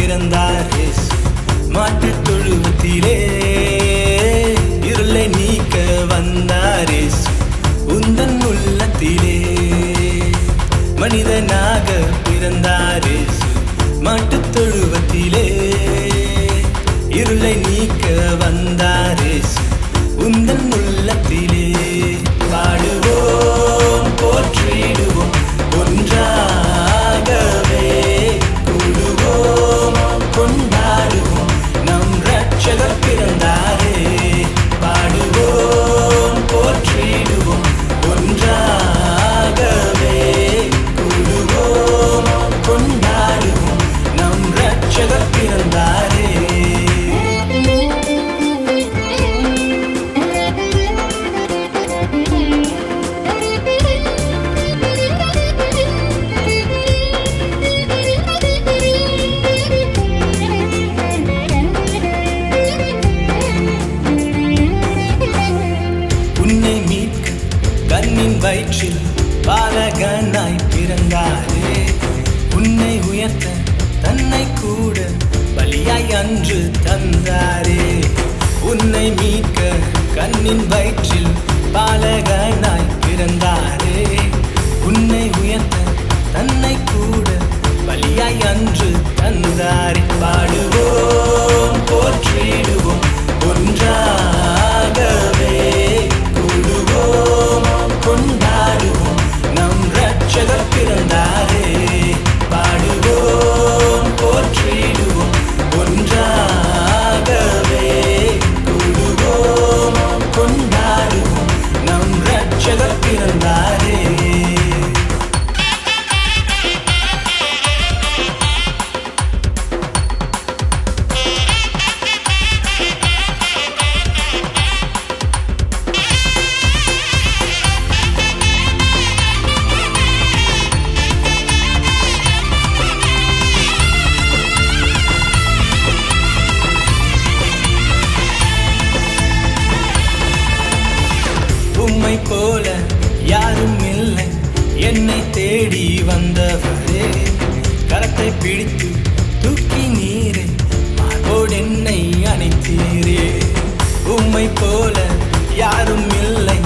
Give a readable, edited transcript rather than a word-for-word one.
பிறந்தார் இயேசு மாட்டுத் தொழுவத்திலே. இருளை நீக்க வந்தார் இயேசு உந்தன் உள்ளத்திலே. மனிதனாக பிறந்தார் இயேசு மாட்டுத் தொழுவத்திலே. இருளை நீக்க வந்தார் இயேசு உந்தன் உள்ளத்திலே. பாடுவோம் போற்றிடுவோம் ஒன்றாகவே கூடுவோம் கொண்டாடுவோம் நம் இரட்சகர் பிறந்தாரே. பாடுவோம் போற்றிடுவோம் ஒன்றாகவே கூடுவோம் கொண்டாடுவோம் நம் இரட்சகர் பிறந்தாரே. கண்ணின் வயிற்றில் பாலகனாய் பிறந்தாரே. உன்னை உயர்த்த தன்னை கூட பலியாய் அன்று தந்தாரே. உன்னை மீட்க கண்ணின் வயிற்றில் பாலகனாய் பிறந்தாரே. உன்னை உயர்த்த தன்னை கூட பலியாய் அன்று தந்தாரே. பாடுவோம் போற்றிடுவோம் ஒன்றாகவே கூடுவோம் கொண்டாடுவோம் நம் இரட்சகர் பிறந்தாரே. பாடுவோம் போற்றிடுவோம் ஒன்றாகவே கூடுவோம் கொண்டாடுவோம் நம் இரட்சகர் பிறந்தாரே. உம்மை போல யாரும் இல்லை என்னை தேடி வந்தவரே. கரத்தை பிடித்து தூக்கி நீரே மார்போடு என்னை அணைத்தீரே. உம்மை போல யாரும் இல்லை